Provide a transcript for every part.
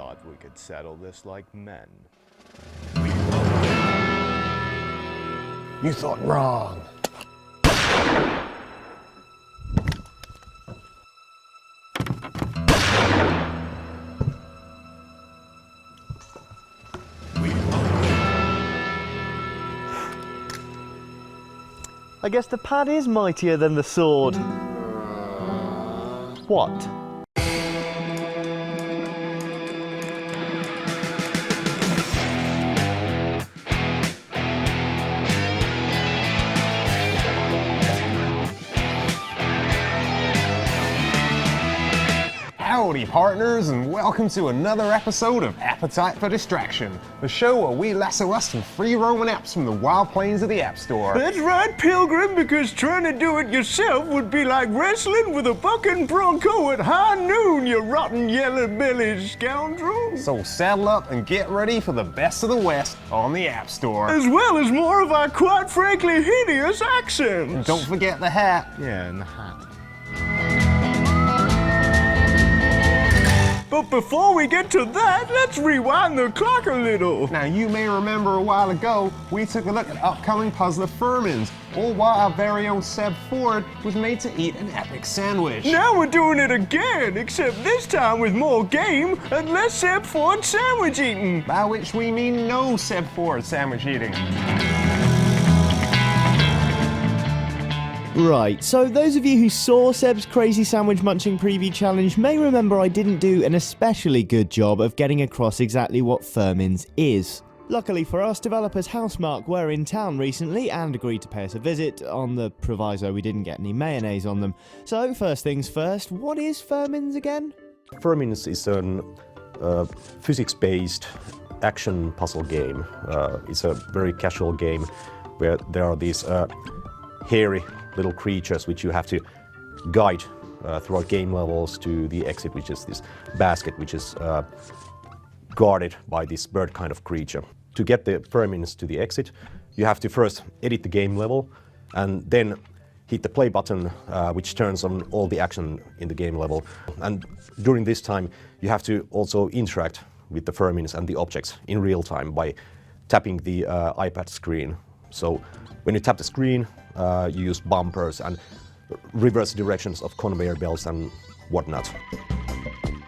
thought we could settle this like men. You thought wrong. I guess the pad is mightier than the sword. What? Howdy partners, and welcome to another episode of Appetite for Distraction, the show where we lasso us some free roaming apps from the wild plains of the App Store. That's right, Pilgrim, because trying to do it yourself would be like wrestling with a bucking bronco at high noon, you rotten yellow-bellied scoundrel. So saddle up and get ready for the best of the West on the App Store. As well as more of our quite frankly hideous accents. And don't forget the hat. Yeah, and the hat. But before we get to that, let's rewind the clock a little. Now you may remember a while ago, we took a look at upcoming puzzler Furmins, all while our very own Seb Ford was made to eat an epic sandwich. Now we're doing it again, except this time with more game and less Seb Ford sandwich eating. By which we mean no Seb Ford sandwich eating. Right, so those of you who saw Seb's Crazy Sandwich Munching Preview Challenge may remember I didn't do an especially good job of getting across exactly what Furmins is. Luckily for us, developers Housemarque were in town recently and agreed to pay us a visit, on the proviso we didn't get any mayonnaise on them. So first things first, what is Furmins again? Furmins is a physics-based action puzzle game. It's a very casual game where there are these hairy little creatures which you have to guide throughout game levels to the exit, which is this basket which is guarded by this bird kind of creature. To get the Furmins to the exit, you have to first edit the game level and then hit the play button, which turns on all the action in the game level. And during this time, you have to also interact with the Furmins and the objects in real time by tapping the iPad screen. So when you tap the screen, you use bumpers and reverse directions of conveyor belts and whatnot.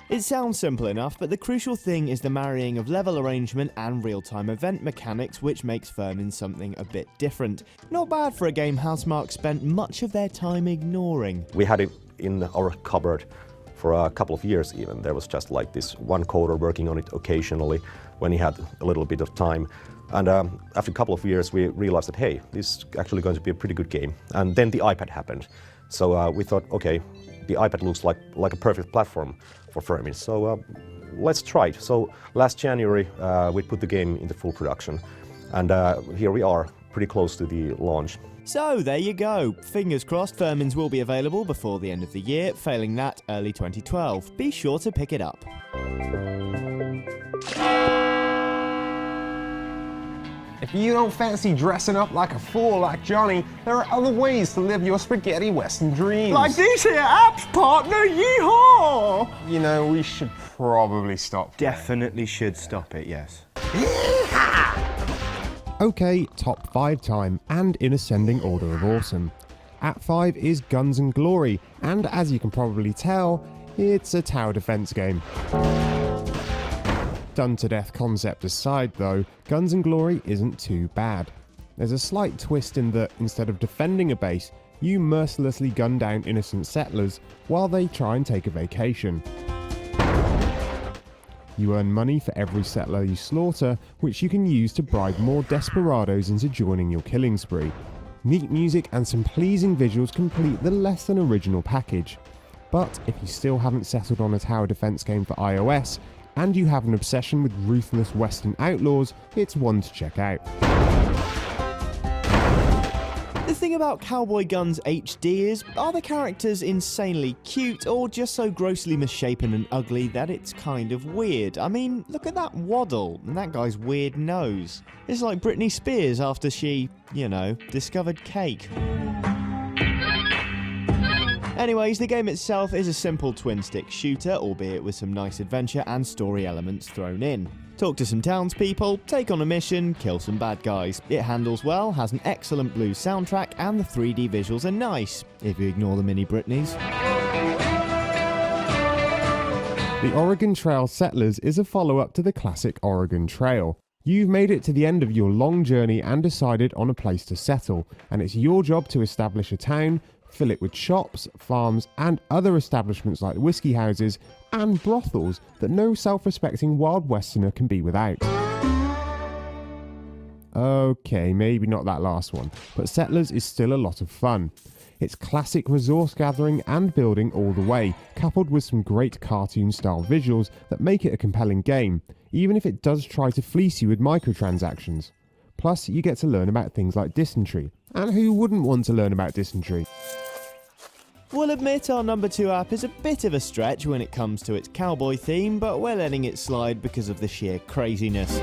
It sounds simple enough, but the crucial thing is the marrying of level arrangement and real-time event mechanics, which makes Furmins something a bit different. Not bad for a game Housemarque spent much of their time ignoring. We had it in our cupboard for a couple of years even. There was just like this one coder working on it occasionally when he had a little bit of time. And after a couple of years, we realized that, hey, this is actually going to be a pretty good game. And then the iPad happened. So we thought, okay, the iPad looks like a perfect platform for Furmins. So let's try it. So last January, we put the game into full production. And here we are, pretty close to the launch. So there you go. Fingers crossed Furmins will be available before the end of the year. Failing that, early 2012. Be sure to pick it up. If you don't fancy dressing up like a fool like Johnny, there are other ways to live your spaghetti western dreams. Like these here apps, partner, yeehaw! You know, we should probably stop there. Definitely should stop it, yes. Okay, top 5 time, and in ascending order of awesome. At 5 is Guns and Glory, and as you can probably tell, it's a tower defense game. Done to death concept aside though, Guns and Glory isn't too bad. There's a slight twist in that instead of defending a base, you mercilessly gun down innocent settlers while they try and take a vacation. You earn money for every settler you slaughter, which you can use to bribe more desperados into joining your killing spree. Neat music and some pleasing visuals complete the less than original package. But if you still haven't settled on a tower defense game for iOS, and you have an obsession with ruthless Western outlaws, it's one to check out. The thing about Cowboy Guns HD is, are the characters insanely cute or just so grossly misshapen and ugly that it's kind of weird? I mean, look at that waddle and that guy's weird nose. It's like Britney Spears after she, you know, discovered cake. Anyways, the game itself is a simple twin-stick shooter, albeit with some nice adventure and story elements thrown in. Talk to some townspeople, take on a mission, kill some bad guys. It handles well, has an excellent blues soundtrack, and the 3D visuals are nice, if you ignore the mini Britneys. The Oregon Trail Settlers is a follow-up to the classic Oregon Trail. You've made it to the end of your long journey and decided on a place to settle, and it's your job to establish a town, fill it with shops, farms, and other establishments like whiskey houses and brothels that no self-respecting wild westerner can be without. Okay, maybe not that last one, but Settlers is still a lot of fun. It's classic resource gathering and building all the way, coupled with some great cartoon-style visuals that make it a compelling game, even if it does try to fleece you with microtransactions. Plus, you get to learn about things like dysentery. And who wouldn't want to learn about dysentery? We'll admit our number 2 app is a bit of a stretch when it comes to its cowboy theme, but we're letting it slide because of the sheer craziness.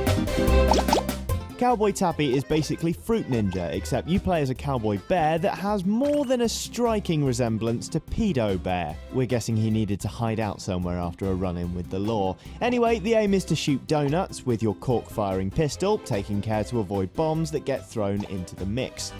Cowboy Tappy is basically Fruit Ninja, except you play as a cowboy bear that has more than a striking resemblance to Pedo Bear. We're guessing he needed to hide out somewhere after a run-in with the law. Anyway, the aim is to shoot donuts with your cork-firing pistol, taking care to avoid bombs that get thrown into the mix.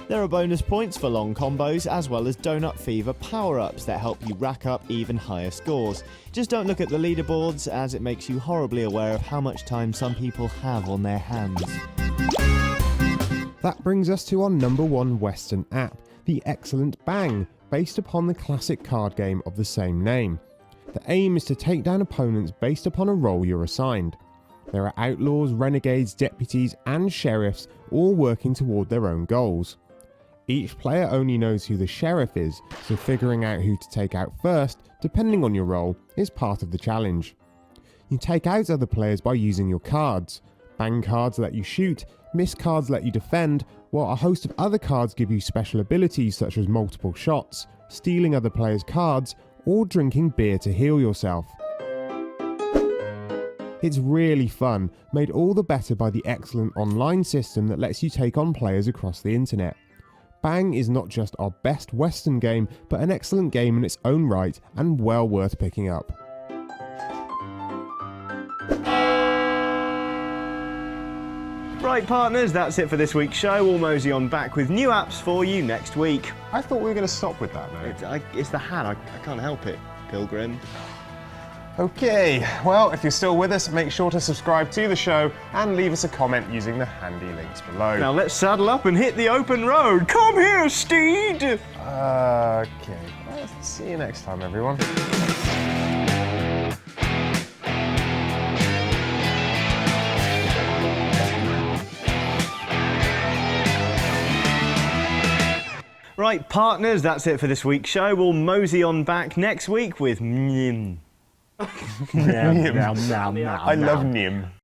There are bonus points for long combos, as well as Donut Fever power-ups that help you rack up even higher scores. Just don't look at the leaderboards, as it makes you horribly aware of how much time some people have on their hands. That brings us to our number 1 Western app, the excellent Bang, based upon the classic card game of the same name. The aim is to take down opponents based upon a role you're assigned. There are outlaws, renegades, deputies, and sheriffs all working toward their own goals. Each player only knows who the sheriff is, so figuring out who to take out first, depending on your role, is part of the challenge. You take out other players by using your cards. Bang cards let you shoot, miss cards let you defend, while a host of other cards give you special abilities such as multiple shots, stealing other players' cards, or drinking beer to heal yourself. It's really fun, made all the better by the excellent online system that lets you take on players across the internet. Bang is not just our best Western game, but an excellent game in its own right and well worth picking up. Right, partners, that's it for this week's show. We'll mosey on back with new apps for you next week. I thought we were going to stop with that, though. It's the hat. I can't help it, Pilgrim. Okay, well, if you're still with us, make sure to subscribe to the show and leave us a comment using the handy links below. Now let's saddle up and hit the open road. Come here, steed! Okay, well, see you next time, everyone. Right, partners, that's it for this week's show. We'll mosey on back next week with Nim. I love Nim.